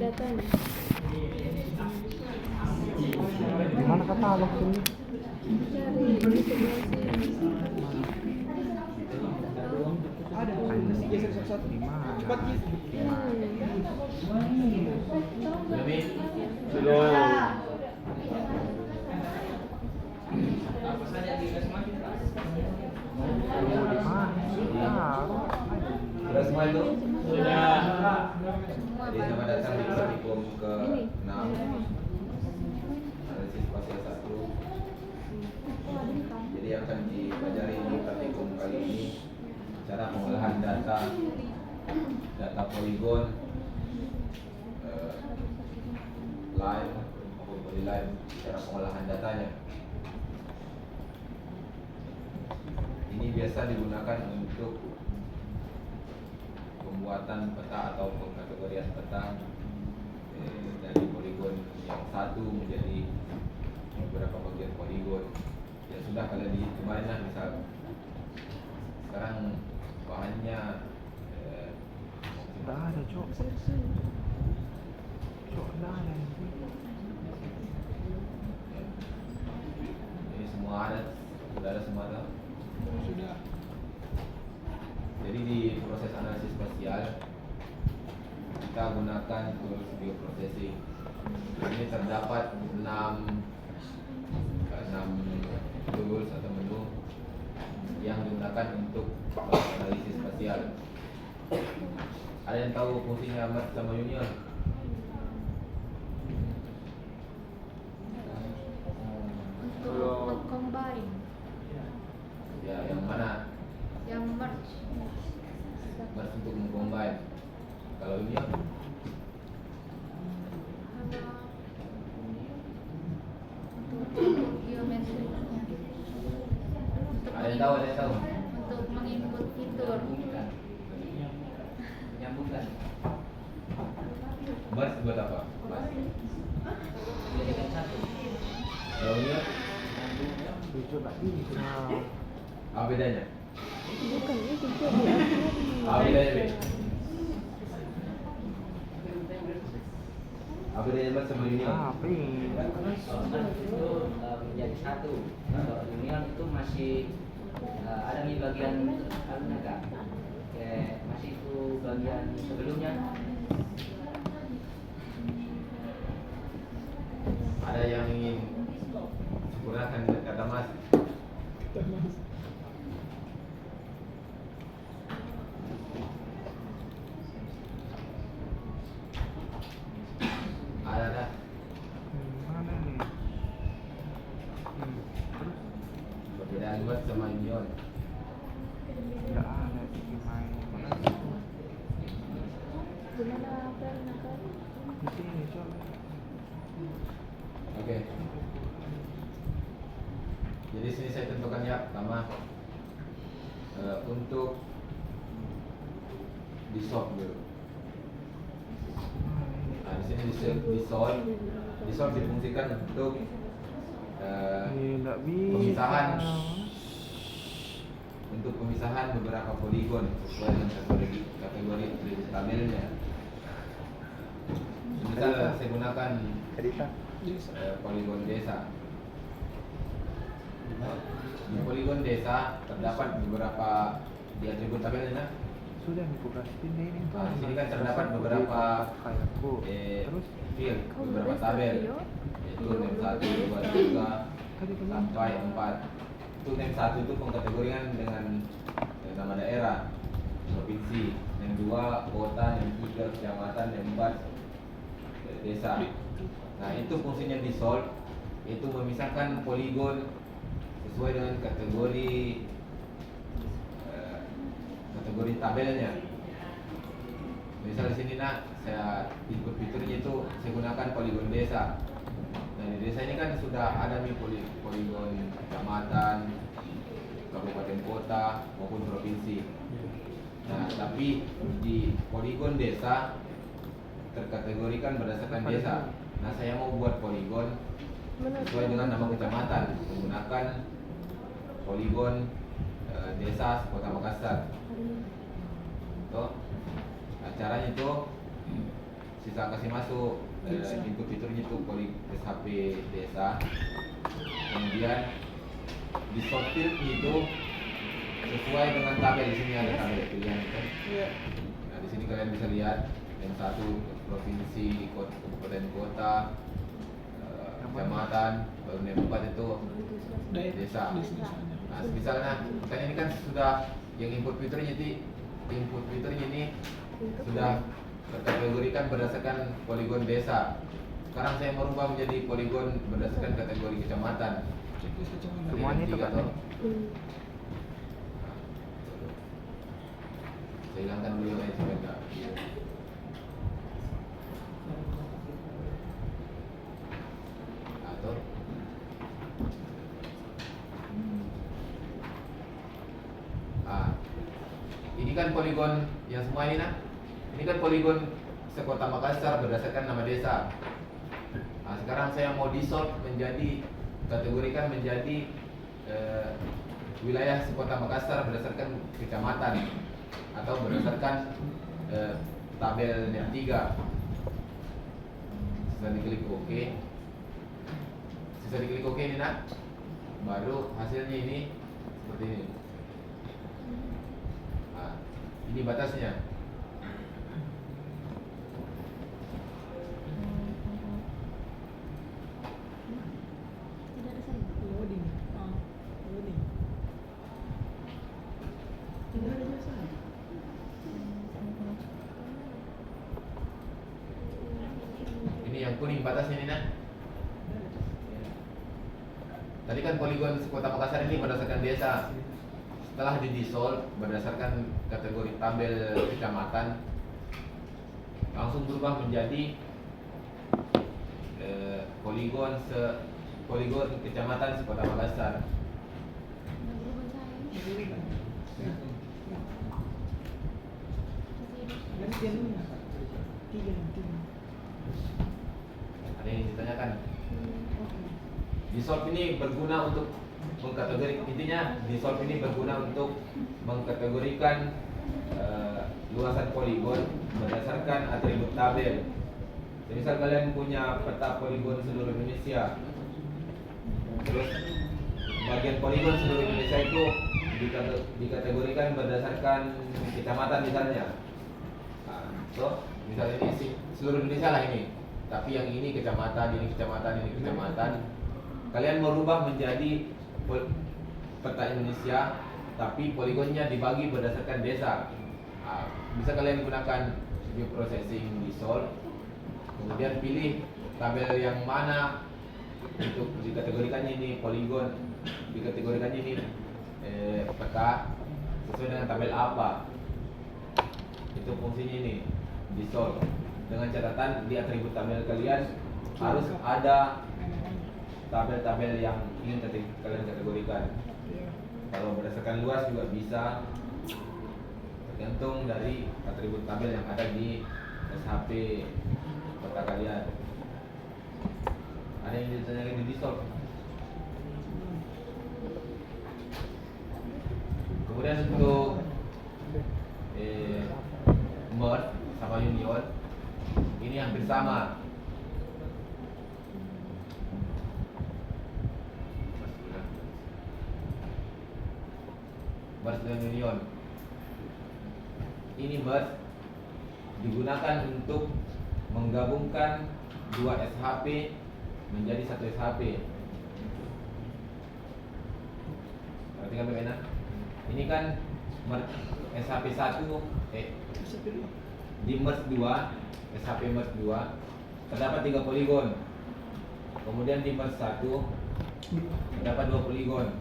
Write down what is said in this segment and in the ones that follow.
datanya. Gimana katalog ini? Cari di sebelah sini. Ada masih geser satu-satu. Cepat Ki. Sudah semua itu? Sudah. Jadi selamat datang di praktikum ke-6 analisis spasial 1. Jadi yang akan dipelajari di praktikum kali ini cara pengolahan data poligon, line maupun polyline, cara pengolahan datanya. Ini biasa digunakan untuk pembuatan peta atau pengkategorian peta dari poligon yang satu menjadi beberapa bagian poligon. Ya sudah, kalian di kemarin lah, misal sekarang bahannya Tidak ada, Cok. Cok, tidak ada. ini semua ada, sudah ada semua ada. Sudah. Jadi di proses analisis spasial kita gunakan tools bioprocessing. Ini terdapat 6 tools atau menu yang digunakan untuk analisis spasial. Ada yang tahu fungsinya merge sama union? Untuk combine, Ya, yang mana? yang merge. Merge untuk mengcombine. Kalau union? Untuk geometri. Ada yang tahu? Ada yang tahu? Untuk menginput fitur. Menyambungkan. Merge buat apa? Jadikan satu. Kalau union? Cok, tak bisa. Apa bedanya? Bukan itu jadi Apa bedanya, Be? Apa bedanya merge sama union? Apa ini? Itu menjadi satu. Kalau union itu masih ada di bagian anunya kak. Kayak masih itu bagian sebelumnya. Ada yang ingin sempurnakan kata mas? Ada. Mana nih? Terus? Perbedaan merge sama union. Tidak ada di main. Mana? gimana pernah kan? Di sini, Cok. Oke. Jadi sini saya tentukan ya, pertama untuk dissolve dulu. Nah, di sini dissolve difungsikan untuk Tidak bisa. pemisahan beberapa poligon sesuai dengan kategori tabelnya. Misal saya gunakan poligon desa. Di poligon desa terdapat beberapa di atribut tabelnya. Sudah dibuka ini. Nah, di sini kan terdapat beberapa Kayakku. Terus? field, beberapa tabel, yaitu NEM 1, 2, 3 sampai 4. Itu NEM 1 itu pengkategorian dengan nama daerah, provinsi. NEM 2 kota, NEM 3 kecamatan, NEM 4 desa. Nah, itu fungsinya dissolve, yaitu memisahkan poligon sesuai dengan kategori tabelnya. Misal di sini saya input fiturnya itu saya gunakan poligon desa. Nah, di desa ini kan sudah ada nih poligon kecamatan, kabupaten kota maupun provinsi. Nah, tapi di poligon desa terkategorikan berdasarkan desa. Nah, saya mau buat poligon sesuai dengan nama kecamatan menggunakan poligon desa Kota Makassar. Tuh, nah, caranya itu sisa kasih masuk input fiturnya itu SHP desa. Kemudian disortir itu sesuai dengan tabel. Di sini ada tabel pilihan kan. Nah, di sini kalian bisa lihat yang satu provinsi, kabupaten kota, kecamatan, baru yang 4 itu desa. Nah, misalnya kan ini kan sudah yang input fiturnya ini sudah terkategorikan berdasarkan poligon desa. Sekarang saya merubah menjadi poligon berdasarkan kategori kecamatan. Semuanya itu kan. Saya hilangkan dulu yang sebentar. Atau ini kan poligon yang semua ini nah. Ini kan poligon sekota Makassar berdasarkan nama desa. Nah, sekarang saya mau dissolve menjadi kategorikan menjadi wilayah sekota Makassar berdasarkan kecamatan atau berdasarkan tabel yang 3. Sisa diklik OK. Sisa diklik OK ini nak. Baru hasilnya ini seperti ini. Nah, ini batasnya. Ini yang kuning batasnya ini nak. Tadi kan poligon sekota Makassar ini berdasarkan desa. Setelah didissolve berdasarkan kategori tabel kecamatan, langsung berubah menjadi poligon kecamatan sekota Makassar. Ada yang ditanyakan? Dissolve ini berguna untuk dissolve ini berguna untuk mengkategorikan luasan poligon berdasarkan atribut tabel. Misal kalian punya peta poligon seluruh Indonesia, terus bagian poligon seluruh Indonesia itu dikategorikan berdasarkan kecamatan misalnya. Nah, so misalnya ini seluruh Indonesia lah ini, tapi yang ini kecamatan, ini kecamatan, ini kecamatan. Kalian merubah menjadi peta Indonesia, tapi poligonnya dibagi berdasarkan desa. Nah, bisa kalian gunakan view processing dissolve, kemudian pilih tabel yang mana untuk dikategorikannya ini poligon, dikategorikannya ini peta sesuai dengan tabel apa. Itu fungsinya ini dissolve. Dengan catatan di atribut tabel kalian harus ada tabel-tabel yang ingin kalian kategorikan. Kalau berdasarkan luas juga bisa, tergantung dari atribut tabel yang ada di SHP peta kalian. Ada yang ditanyakan di dissolve. Kemudian untuk merge sama union ini hampir sama. Merge dan union. Ini merge digunakan untuk menggabungkan dua SHP menjadi satu SHP. Perhatikan bagaimana? Ini kan SHP 1 di merge 2, SHP merge 2 terdapat 3 poligon. Kemudian di merge 1 terdapat 2 poligon.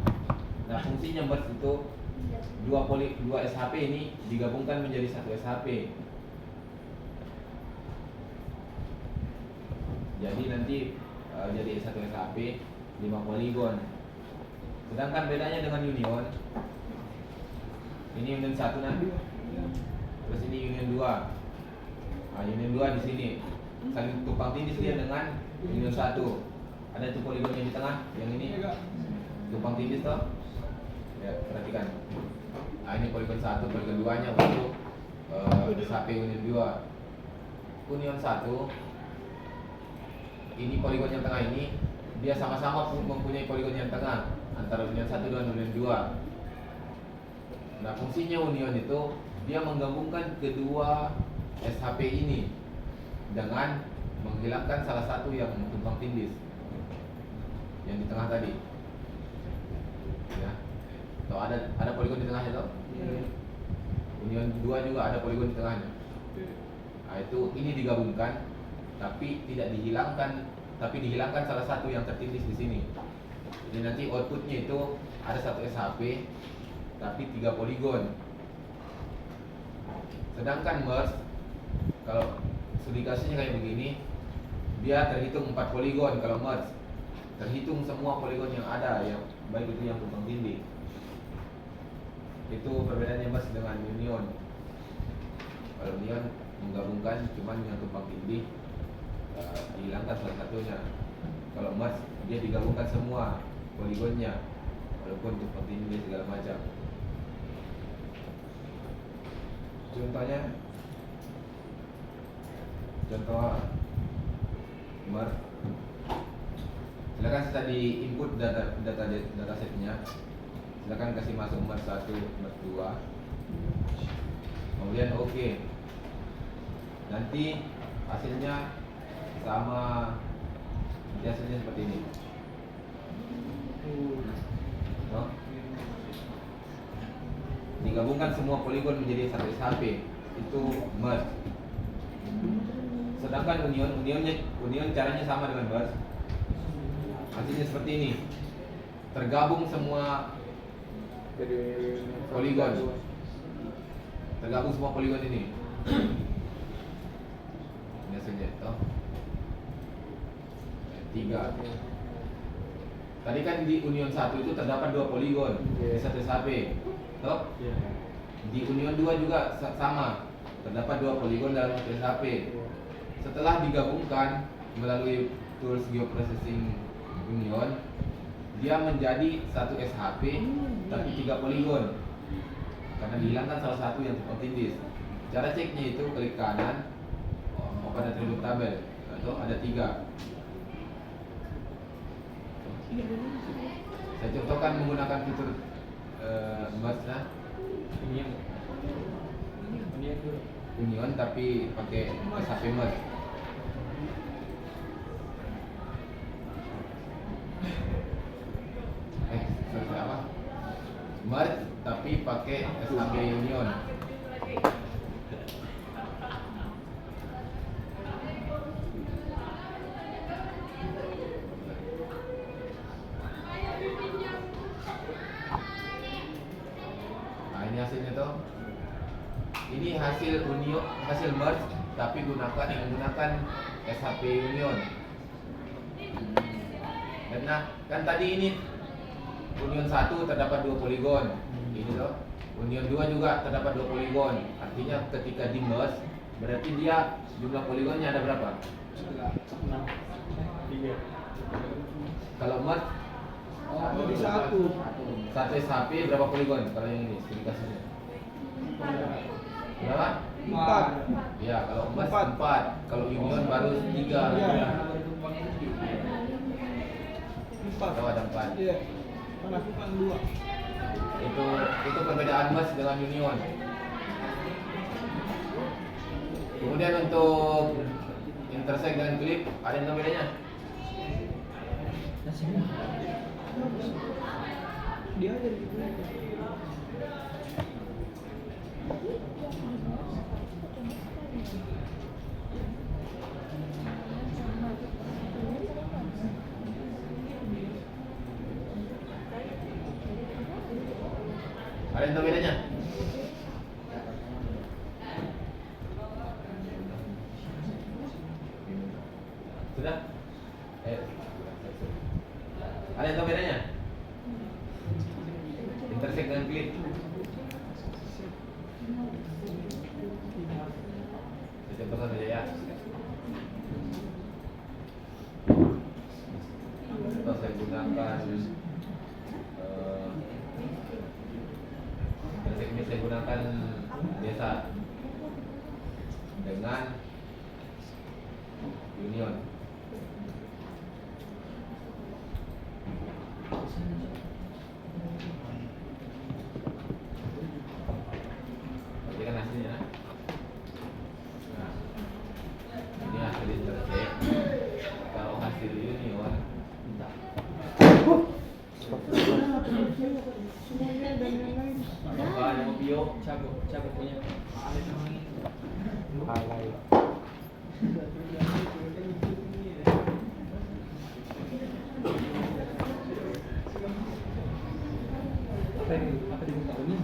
Nah, fungsinya merge itu dua SHP ini digabungkan menjadi satu SHP. Jadi nanti jadi satu SHP 5 poligon. Sedangkan bedanya dengan union, ini union 1 nah. Terus ini union 2. Nah, union 2 di sini saling tumpang tindih dia dengan union 1. Ada itu poligon yang di tengah, yang ini tumpang tindih toh. Ya, perhatikan. Nah, ini poligon 1, poligon 2-nya untuk SHP union 2. union 1 ini poligon yang tengah ini dia sama-sama mempunyai poligon yang tengah antara union 1 dan union 2. Nah, fungsinya union itu dia menggabungkan kedua SHP ini dengan menghilangkan salah satu yang tumpang tindih yang di tengah tadi. Ya. Tuh ada poligon di tengahnya tuh. Union 2 juga ada poligon di tengahnya. Nah, itu ini digabungkan tapi tidak dihilangkan, tapi dihilangkan salah satu yang tertindih di sini. Jadi nanti outputnya itu ada satu SHP tapi 3 poligon. Sedangkan merge kalau studikasinya kayak begini, dia terhitung 4 poligon. Kalau merge terhitung semua poligon yang ada, yang baik itu yang tumpang tindih. Itu perbedaannya merge dengan union. Kalau union menggabungkan cuman yang tumpang tindih, dihilangkan salah satunya. Kalau merge dia digabungkan semua poligonnya walaupun tumpang tindih segala macam. Contohnya, contoh merge. Silakan setelah di input data setnya, silakan kasih masuk merge 1, merge 2. Kemudian oke. Nanti hasilnya sama, nanti hasilnya seperti ini. No? Digabungkan semua poligon menjadi satu SHP, itu merge. Sedangkan union caranya sama dengan merge. Hasilnya seperti ini. Tergabung semua poligon. Tergabung semua poligon ini. Ini hasilnya toh. 3. Tadi kan di union 1 itu terdapat 2 poligon di satu SHP. Toh? Di union 2 juga sama. Terdapat 2 poligon dalam satu SHP. Setelah digabungkan melalui tools geoprocessing union, dia menjadi satu SHP tapi 3 poligon. Karena dihilangkan salah satu yang tumpang tindih. Cara ceknya itu klik kanan, open attribute tabel, atau ada 3. Saya contohkan menggunakan fitur merge union tapi pakai SHP merge. Sorry, apa? Merge tapi pakai SHP union. Ini hasilnya tuh. Ini hasil union, hasil merge tapi menggunakan SHP union. Karena kan tadi ini union 1 terdapat 2 poligon. Ini tuh. Union 2 juga terdapat 2 poligon. Artinya ketika di merge berarti dia jumlah poligonnya ada berapa? 6. 3. Kalau merge Jadi 1. satu SHP berapa poligon? Kalau yang ini spesifikasinya berapa? 4. Ya, kalau merge 4. Kalau union baru 3. Iya. 4. Kalau ada 4. Iya. Karena aku kan 2. Itu perbedaan merge dengan union. Kemudian untuk intersect dengan clip ada yang tahu bedanya? Dia aja di Ada yang tahu bedanya? Sudah? Ada yang tahu bedanya? Intersect dengan clip. Saya contohkan saja ya. Atau saya gunakan intersect ini saya gunakan desa dengan Union. Ini kan hasilnya. Nah, ini hasil intersek. Kalau hasil Union, apa yang mau bio? Cabut punya. Alay. Apa di muka ini?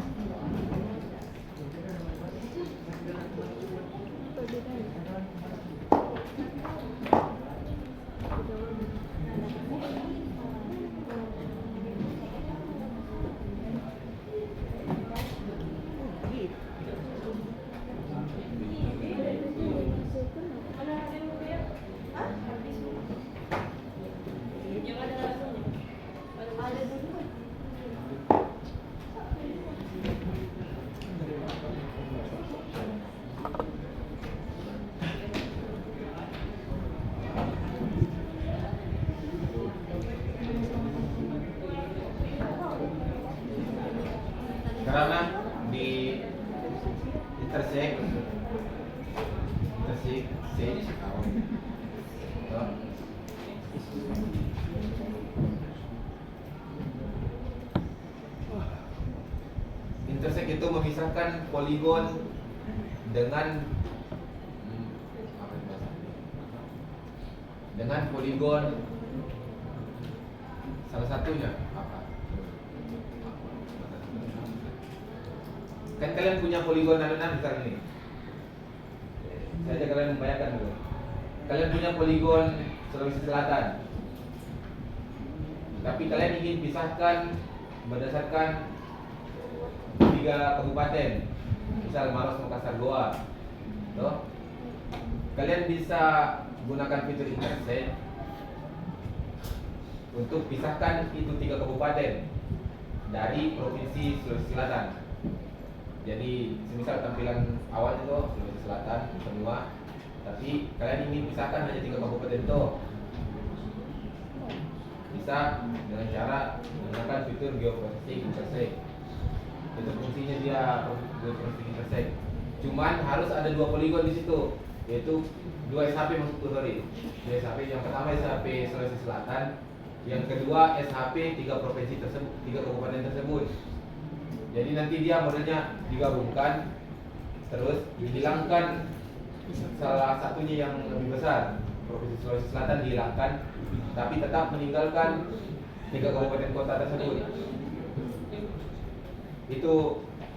Karena di intersek intersek itu memisahkan poligon dengan apa itu bahasanya? Dengan poligon salah satunya apa? Kan kalian punya poligon anunan misalnya ini. Saya ajak kalian membayangkan dulu. Kalian punya poligon Sulawesi Selatan. Tapi kalian ingin pisahkan berdasarkan 3 kabupaten. Misal Maros, Makassar, Goa. Toh? Kalian bisa gunakan fitur intersect untuk pisahkan itu 3 kabupaten dari provinsi Sulawesi Selatan. Jadi semisal tampilan awal itu Sulawesi Selatan semua, tapi kalian ingin pisahkan hanya 3 kabupaten itu. Bisa dengan cara menggunakan fitur geoprocessing intersect. Itu fungsinya dia geoprocessing intersect. Cuman harus ada 2 poligon di situ, yaitu 2 SHP maksudku, sorry. 2 SHP, yang pertama SHP Sulawesi Selatan, yang kedua SHP 3 provinsi tersebut, 3 kabupaten tersebut. Jadi nanti dia modelnya digabungkan, terus dihilangkan salah satunya yang lebih besar, provinsi Sulawesi Selatan dihilangkan, tapi tetap meninggalkan 3 kabupaten kota tersebut.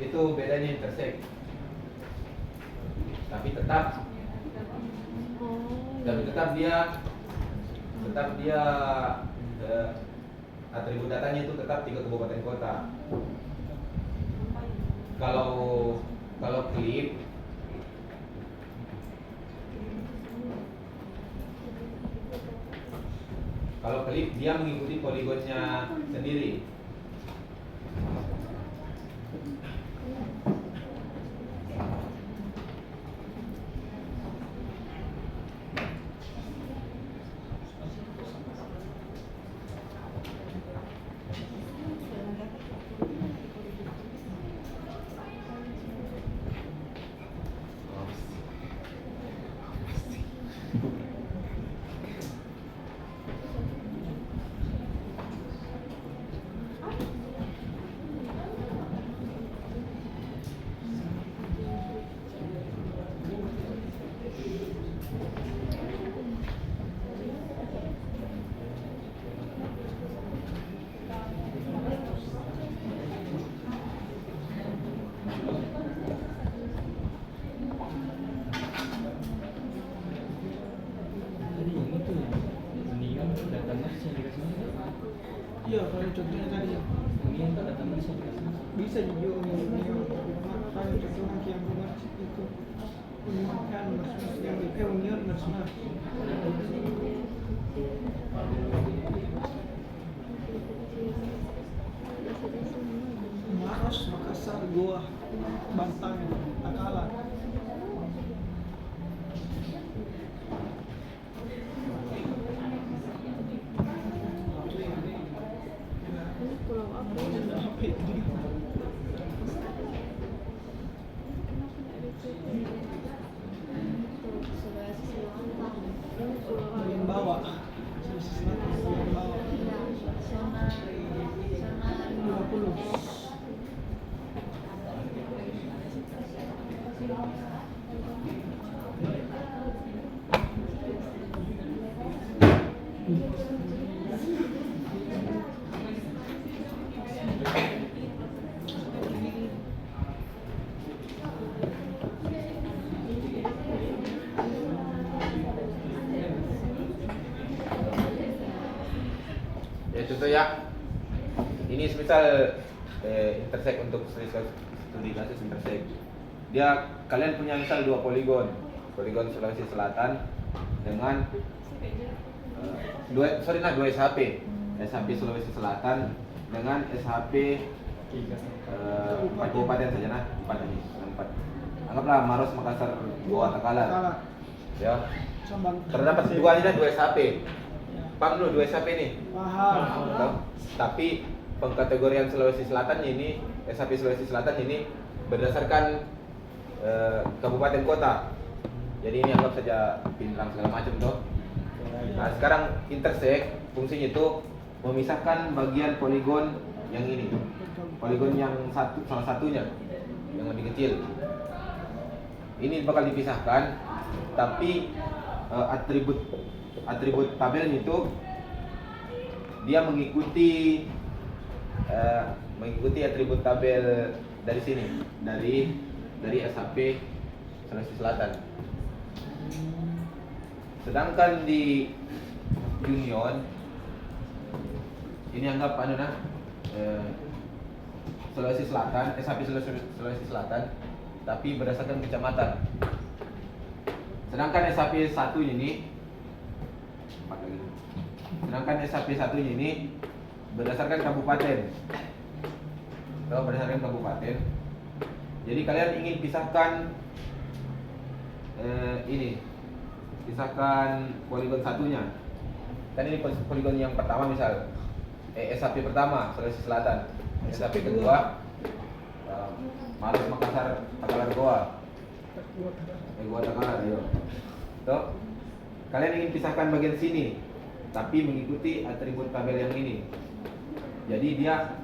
Itu bedanya intersect. Tapi tetap dia atribut datanya itu tetap 3 kabupaten kota. Kalau klip dia mengikuti poligonnya sendiri. Iya, kalau contohnya tadi Union itu datang bisa dikasih. bisa juga Union kalau contohnya yang benar itu Union kan yang Union nasional. Maros, Makassar, Goa, Bantang, Takalar. Ya contoh ya, ini semisal intersect untuk studi kasus intersect. Kalian punya misal dua poligon Sulawesi Selatan dengan dua SHP Sulawesi Selatan dengan SHP 4 kabupaten saja nah, 4 ini, 4. Anggaplah Maros, Makassar, Goa, Takalar. Ya. Terdapat dua SHP. Paham dulu 2 SHP ini? Paham. Tapi pengkategorian Sulawesi Selatan ini, SHP Sulawesi Selatan ini berdasarkan kabupaten kota. Jadi ini anggap saja Pinrang segala macam tuh. Nah, sekarang intersect fungsinya itu memisahkan bagian poligon yang ini. Poligon yang salah satunya yang lebih kecil. Ini bakal dipisahkan, tapi atribut tabelnya itu dia mengikuti atribut tabel dari sini, dari SHP Sulawesi Selatan. Sedangkan di Union ini anggap Sulawesi Selatan, SHP Sulawesi Selatan, tapi berdasarkan kecamatan. Sedangkan SHP 1 ini berdasarkan kabupaten. Berdasarkan kabupaten. Jadi kalian ingin pisahkan pisahkan poligon satunya. Kan ini poligon yang pertama misal SHP pertama Sulawesi Selatan, SHP kedua Maros, Makassar, Takalar, Goa. Goa, Takalar, yo. Tuh. Kalian ingin pisahkan bagian sini, tapi mengikuti atribut tabel yang ini. Jadi dia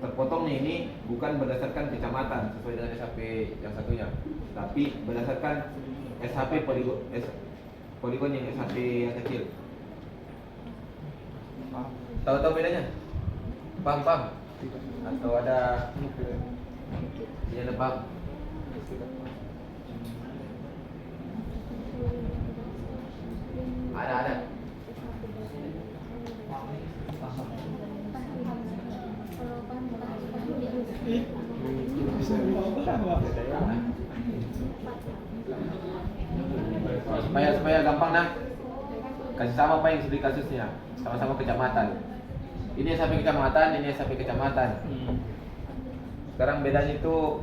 terpotongnya ini bukan berdasarkan kecamatan sesuai dengan SHP yang satunya, tapi berdasarkan SHP poligon yang SHP yang kecil. Tahu bedanya? Paham? Atau ada yang paham? Ada. Supaya gampang nah. Kasih sama apa yang studi kasusnya. Sama-sama kecamatan. Ini SHP kecamatan, ini SHP kecamatan. Sekarang bedanya itu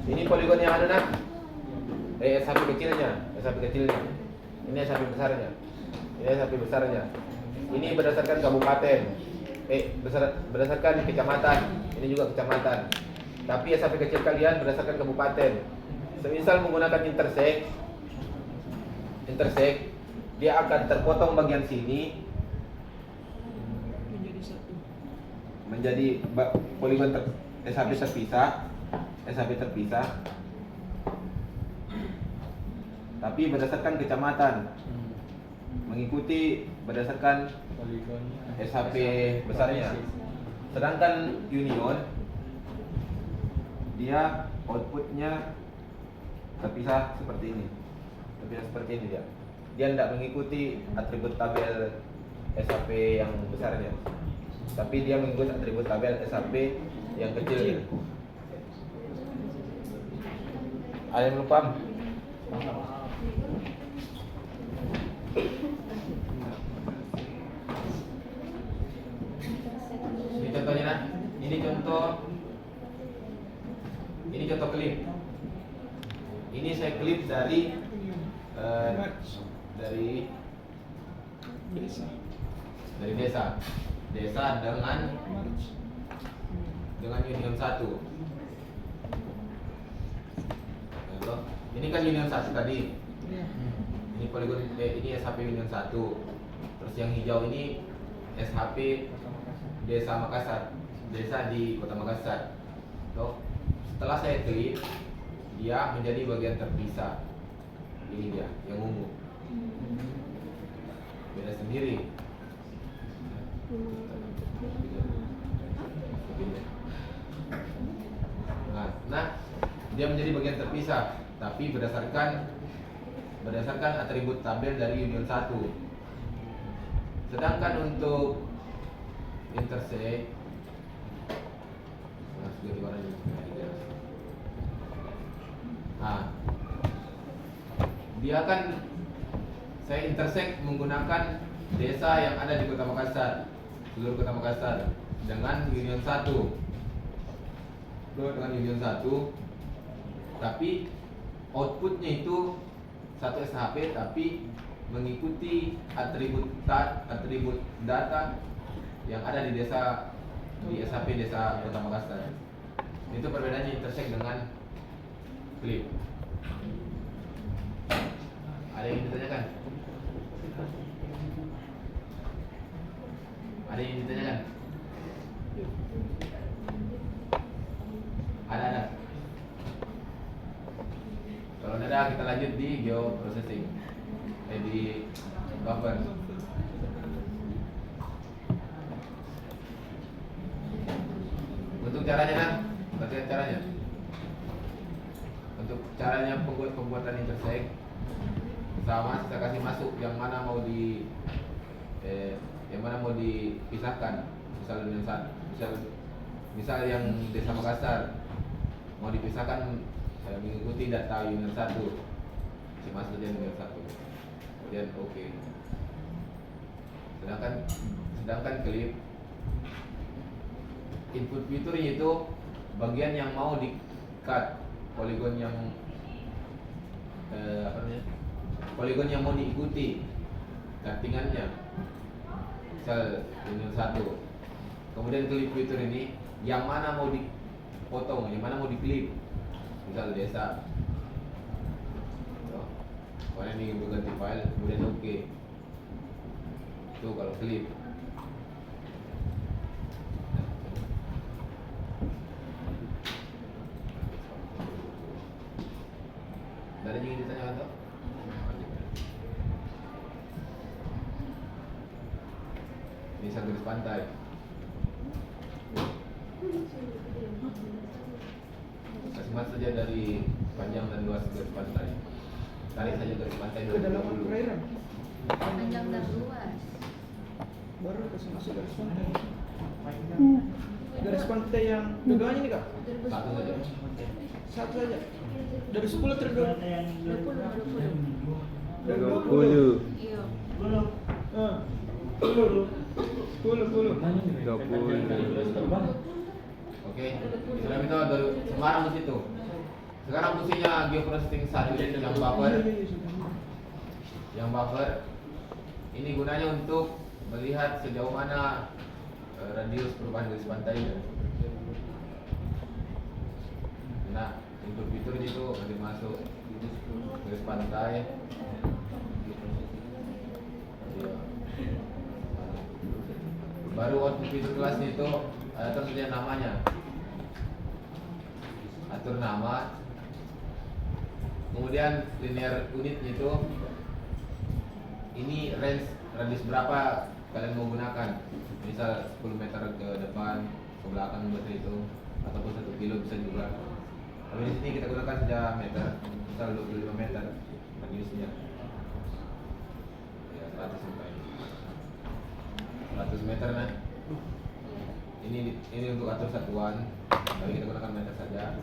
ini poligon yang ada nak. SHP kecilnya. Ini SHP besarnya. Ini berdasarkan kabupaten. Berdasarkan kecamatan. Ini juga kecamatan. Tapi SHP kecil kalian berdasarkan kabupaten. Semisal menggunakan intersect, dia akan terpotong bagian sini menjadi poligon SHP terpisah, tapi berdasarkan kecamatan, mengikuti berdasarkan SHP besarnya. Sedangkan Union dia outputnya terpisah seperti ini, dia tidak mengikuti atribut tabel SHP yang besarnya, tapi dia mengikuti atribut tabel SHP yang kecil. Ada yang belum paham? Ini contohnya nah. Ini contoh klip. Ini saya klik dari Merge. dari Desa. desa dengan Merge. union 1. Gitu. Ini kan union 1 tadi. Iya. Ini poligon ini SHP union 1. Terus yang hijau ini SHP Desa Makassar. Desa di Kota Makassar. Tuh. Setelah saya klik, dia menjadi bagian terpisah. Ini dia yang ungu. Beda sendiri. Nah, dia menjadi bagian terpisah, tapi berdasarkan atribut tabel dari union 1. Sedangkan untuk intersect, nah, dia kan saya intersect menggunakan desa yang ada di Kota Makassar, seluruh Kota Makassar dengan union 1. Dengan union 1, tapi outputnya itu satu SHP tapi mengikuti atribut data yang ada di desa di SHP Desa Kota Makassar. Itu perbedaannya intersect dengan clip. Ada yang ditanyakan? Ada yang ditanyakan? Ada. Kalau ada kita lanjut di geoprocessing. Di buffer. Untuk caranya, bagaimana caranya? Untuk caranya pembuatan intersect sama saya kasih masuk yang mana mau dipisahkan. Misal yang Desa Makassar mau dipisahkan mengikuti data union 1. Si masuk aja union 1. Kemudian oke. Sedangkan clip input fiturnya itu bagian yang mau di cut, poligon yang poligon yang mau diikuti cuttingannya, misal union 1. Kemudian clip fitur ini yang mana mau dipotong, yang mana mau diklip, misal desa. Kalau ini berganti file, kemudian oke. Itu kalau clip. Ada yang ingin ditanyakan tuh? Ini garis pantai. Kasih saja dari panjang dan luas garis pantai. Tarik saja garis pantai Kedalaman dulu. perairan. Panjang dan luas. Baru kasih masuk garis pantai. Garis pantai yang dua-duanya nih kak? Satu saja. Satu saja. Dari 10 ter 20. 20. Dari 20. Iya. 10. Oke, sudah minta dari Semarang ke situ. Sekarang fungsinya geoprocessing 1 yang buffer. Yang buffer ini gunanya untuk melihat sejauh mana radius perubahan garis pantainya. Nah, input fitur itu nanti masuk garis pantai. Baru output fitur kelas itu atur saja namanya, atur nama, kemudian linear unit itu ini range radius berapa kalian mau gunakan, misal 10 meter ke depan, ke belakang seperti itu, ataupun 1 kilo bisa juga. Tapi di sini kita gunakan saja meter, misal 25 meter radiusnya, ya 100 sampai 100 meter nah. Ini untuk atur satuan, tapi kita gunakan meter saja.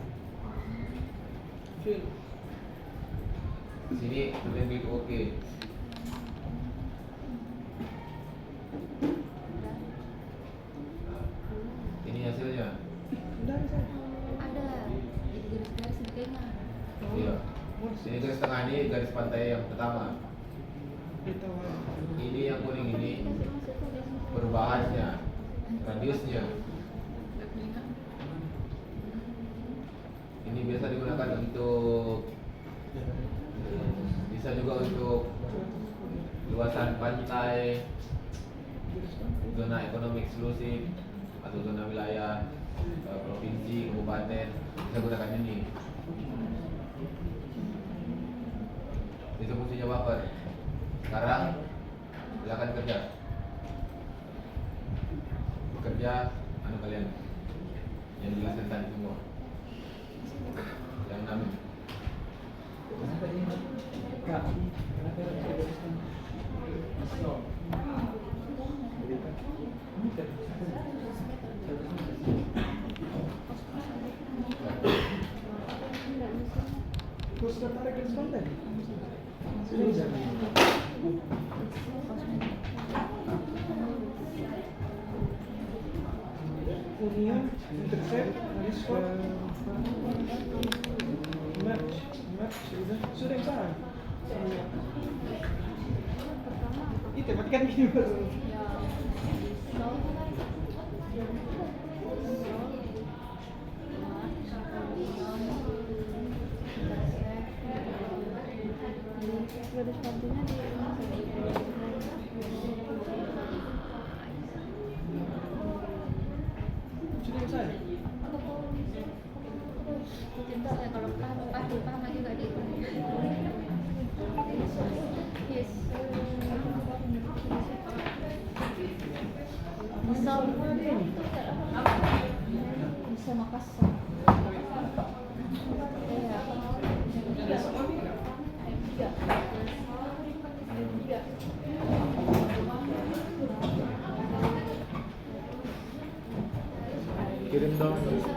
Sini kemudian klik OK. Nah, ini hasilnya. Ada. Jadi garis-garis begini. Iya. Ini garis pantai yang pertama. Itu Ini yang kuning ini perubahannya, radiusnya. Ini biasa digunakan untuk, bisa juga untuk luasan pantai, zona ekonomi eksklusif atau zona wilayah provinsi, kabupaten, bisa gunakan ini. Itu fungsinya buffer. Sekarang silakan kerja. Bekerja anu kalian yang dijelaskan tadi semua. Yang 6. kenapa dia Kak, kenapa dia tidak tuliskan? Kau sudah tarik garis pantai? Sudah bisa. Union, intercept, respond, match, sudah yang sana. Itu matikan gini baru. Garis pantainya di Sudah yang sana. tidak ya, kalau paham juga di yes. Bisa Makassar. Iya. Kirim dong. Bisa